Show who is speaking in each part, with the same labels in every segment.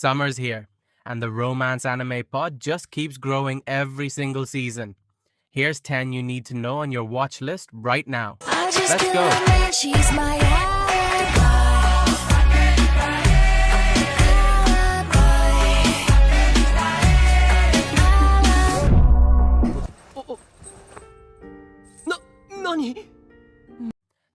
Speaker 1: Summer's here, and the romance anime pod just keeps growing every single season. Here's 10 you need to know on your watch list right now. Let's go!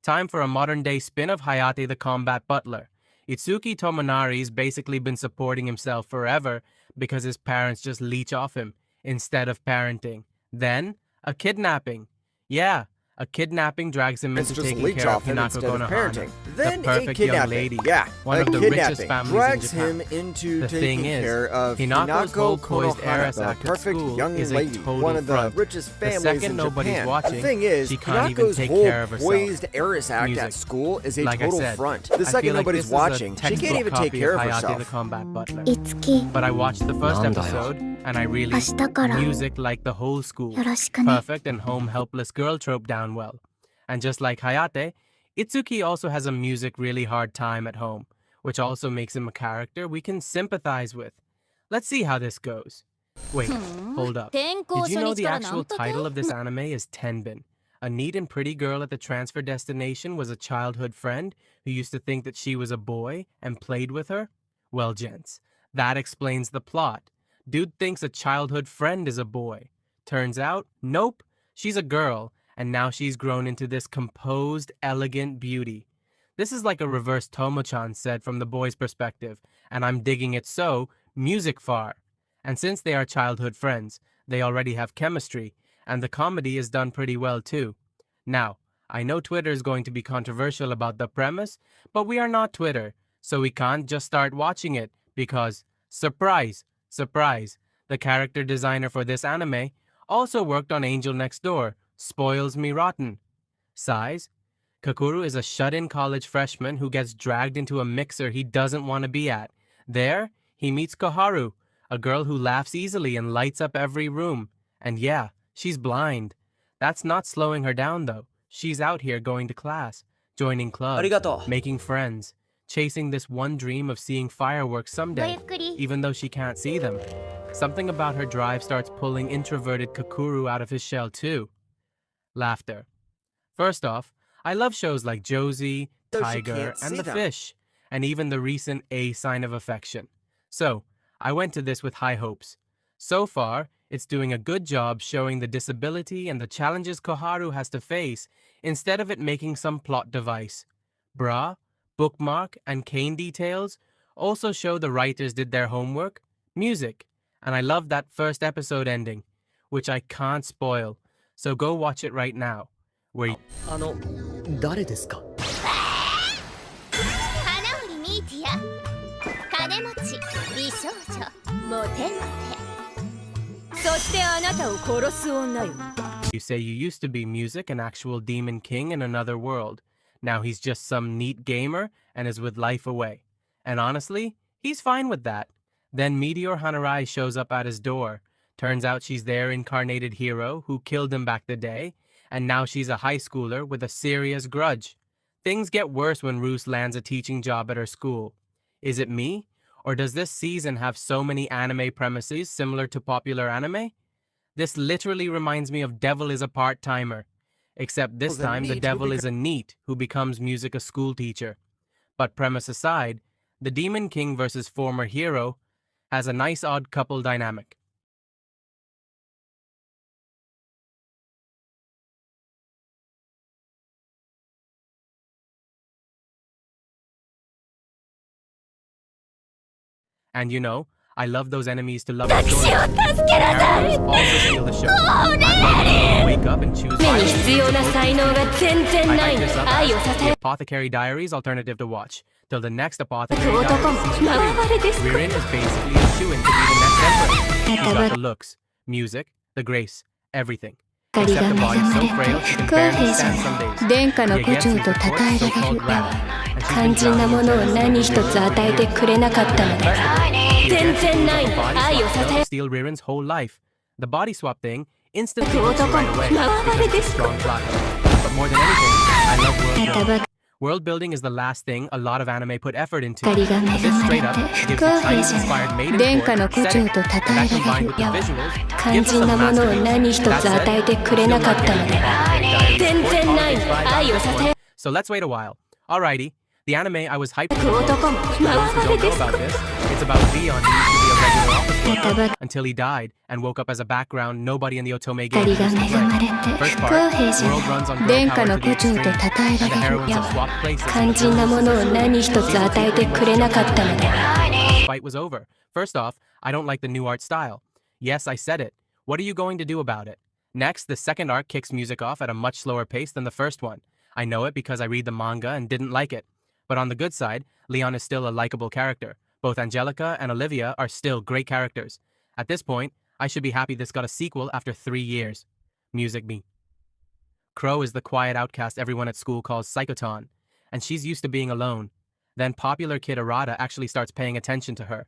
Speaker 1: Time for a modern-day spin of Hayate the Combat Butler. Itsuki Tomonari's basically been supporting himself forever because his parents just leech off him instead of parenting. Then, a kidnapping. Yeah, a kidnapping drags him into taking care of Hinako Konohana, the perfect young lady, one of the richest families in Japan.
Speaker 2: Into
Speaker 1: The thing
Speaker 2: taking
Speaker 1: is,
Speaker 2: care of
Speaker 1: Hinako's whole poised
Speaker 2: Konohana,
Speaker 1: heiress
Speaker 2: the
Speaker 1: act at
Speaker 2: perfect
Speaker 1: school
Speaker 2: young
Speaker 1: is a
Speaker 2: lady,
Speaker 1: total
Speaker 2: one of the
Speaker 1: front.
Speaker 2: richest
Speaker 1: The
Speaker 2: families
Speaker 1: second
Speaker 2: in
Speaker 1: nobody's
Speaker 2: Japan.
Speaker 1: watching,
Speaker 2: the thing is,
Speaker 1: she can't even
Speaker 2: Hinako's
Speaker 1: take
Speaker 2: whole
Speaker 1: care of herself.
Speaker 2: poised heiress act
Speaker 1: Music.
Speaker 2: at school is a
Speaker 1: Like I
Speaker 2: total
Speaker 1: said,
Speaker 2: front. The
Speaker 1: I
Speaker 2: second
Speaker 1: feel like
Speaker 2: nobody's
Speaker 1: this is a
Speaker 2: watching, she can't
Speaker 1: textbook
Speaker 2: even take
Speaker 1: copy
Speaker 2: care of
Speaker 1: Hayate
Speaker 2: herself.
Speaker 1: the Combat Butler.
Speaker 3: いつき
Speaker 1: But I watched the first
Speaker 4: なんだよ。
Speaker 1: episode, and I really
Speaker 3: 明日から
Speaker 1: music like the whole school.
Speaker 3: よろしくね
Speaker 1: Perfect and home helpless girl trope down well. And just like Hayate, Itsuki also has a music really hard time at home, which also makes him a character we can sympathize with. Let's see how this goes. Wait, hold up. Did you know the actual title of this anime is Tenbin? A neat and pretty girl at the transfer destination was a childhood friend who used to think that she was a boy and played with her? Well, gents, that explains the plot. Dude thinks a childhood friend is a boy. Turns out, nope, she's a girl, and now she's grown into this composed, elegant beauty. This is like a reverse Tomo-chan said from the boy's perspective, and I'm digging it so, music far. And since they are childhood friends, they already have chemistry, and the comedy is done pretty well too. Now, I know Twitter is going to be controversial about the premise, but we are not Twitter, so we can't just start watching it, because, surprise, surprise, the character designer for this anime also worked on Angel Next Door. Spoils me rotten. Size? Kakuru is a shut-in college freshman who gets dragged into a mixer he doesn't want to be at. There, he meets Koharu, a girl who laughs easily and lights up every room. And yeah, she's blind. That's not slowing her down though. She's out here going to class, joining clubs,
Speaker 4: Arigato.
Speaker 1: making friends, chasing this one dream of seeing fireworks someday, even though she can't see them. Something about her drive starts pulling introverted Kakuru out of his shell too. Laughter. First off, I love shows like Josie,
Speaker 2: So she
Speaker 1: Tiger,
Speaker 2: can't
Speaker 1: and
Speaker 2: see
Speaker 1: The
Speaker 2: them.
Speaker 1: Fish, and even the recent A Sign of Affection. So, I went to this with high hopes. So far, it's doing a good job showing the disability and the challenges Koharu has to face instead of it making some plot device. Bra, bookmark, and cane details also show the writers did their homework, music, and I love that first episode ending, which I can't spoil. So go watch it right now. Where
Speaker 4: 誰ですか？
Speaker 5: 花織ミーティア金持ち美少女モテモテそしてあなたを殺す女よ
Speaker 1: you say you used to be music, an actual demon king in another world. Now he's just some neat gamer and is with life away. And honestly, he's fine with that. Then Meteor Hanarai shows up at his door. Turns out she's their incarnated hero who killed him back the day, and now she's a high schooler with a serious grudge. Things get worse when Roos lands a teaching job at her school. Is it me? Or does this season have so many anime premises similar to popular anime? This literally reminds me of Devil is a Part-Timer. Except this time the devil is a NEET who becomes music a school teacher. But premise aside, the Demon King versus former hero has a nice odd couple dynamic. And you know, I love those enemies to love stories. Characters also steal the show. I wake up and choose violence. I hype this up as the Apothecary Diaries alternative to watch. Till the next Apothecary Diaries season 3. Ririn is basically a shoo-in to be the next emperor. She's got the looks, music, the grace, everything. Except the body so frail she can barely stand some days.
Speaker 3: 殿下の古城と称えられる肝心なものを何一つ与えてくれなかったのです全然ない愛を支え
Speaker 1: steal Ririn's whole life. The body swap thing instantly hits you right away because of the strong plot. But more than anything, I love world building. World building is the last thing a lot of anime put effort into.
Speaker 3: 光が恵
Speaker 1: This
Speaker 3: ま
Speaker 1: straight
Speaker 3: れ
Speaker 1: up
Speaker 3: て
Speaker 1: gives
Speaker 3: 不
Speaker 1: you
Speaker 3: 公平じゃ
Speaker 1: Chinese-inspired
Speaker 3: ない
Speaker 1: maiden
Speaker 3: 殿下の
Speaker 1: chord
Speaker 3: 故郷
Speaker 1: setting,
Speaker 3: と
Speaker 1: and
Speaker 3: 称
Speaker 1: that
Speaker 3: えら
Speaker 1: combined
Speaker 3: れ
Speaker 1: with
Speaker 3: る
Speaker 1: the
Speaker 3: 矢は
Speaker 1: visuals
Speaker 3: 肝
Speaker 1: gives us
Speaker 3: 心
Speaker 1: a
Speaker 3: なものを
Speaker 1: masterpiece.
Speaker 3: 何一つ
Speaker 1: That said,
Speaker 3: 与えてくれなかったので全然ない愛をささや
Speaker 1: So let's wait a while. Alrighty, the anime I was hyped
Speaker 3: く
Speaker 1: for.
Speaker 3: 男も
Speaker 1: For
Speaker 3: ま
Speaker 1: those
Speaker 3: ま
Speaker 1: who
Speaker 3: で
Speaker 1: don't
Speaker 3: で
Speaker 1: know
Speaker 3: すか
Speaker 1: about this, it's about Leon who used to be a regular office
Speaker 3: また
Speaker 1: worker
Speaker 3: ば
Speaker 1: until he died and woke up as a background nobody in the Otome
Speaker 3: 光
Speaker 1: game
Speaker 3: が
Speaker 1: used to
Speaker 3: 恵
Speaker 1: play.
Speaker 3: まれて
Speaker 1: First
Speaker 3: 不
Speaker 1: part,
Speaker 3: 公平じゃ
Speaker 1: world
Speaker 3: ない
Speaker 1: runs on girl
Speaker 3: 殿下
Speaker 1: power
Speaker 3: の
Speaker 1: to the
Speaker 3: 故郷
Speaker 1: extreme,
Speaker 3: と称え
Speaker 1: and the
Speaker 3: られる
Speaker 1: heroines
Speaker 3: 矢
Speaker 1: have
Speaker 3: は
Speaker 1: swapped places.
Speaker 3: 肝心なものを何一つ与えてくれなかったので
Speaker 1: The fight was over. First off, I don't like the new art style. Yes, I said it. What are you going to do about it? Next, the second arc kicks music off at a much slower pace than the first one. I know it because I read the manga and didn't like it. But on the good side, Leon is still a likable character. Both Angelica and Olivia are still great characters. At this point, I should be happy this got a sequel after 3 years. Music me. Crow is the quiet outcast everyone at school calls Psychoton, and she's used to being alone. Then popular kid Arata actually starts paying attention to her.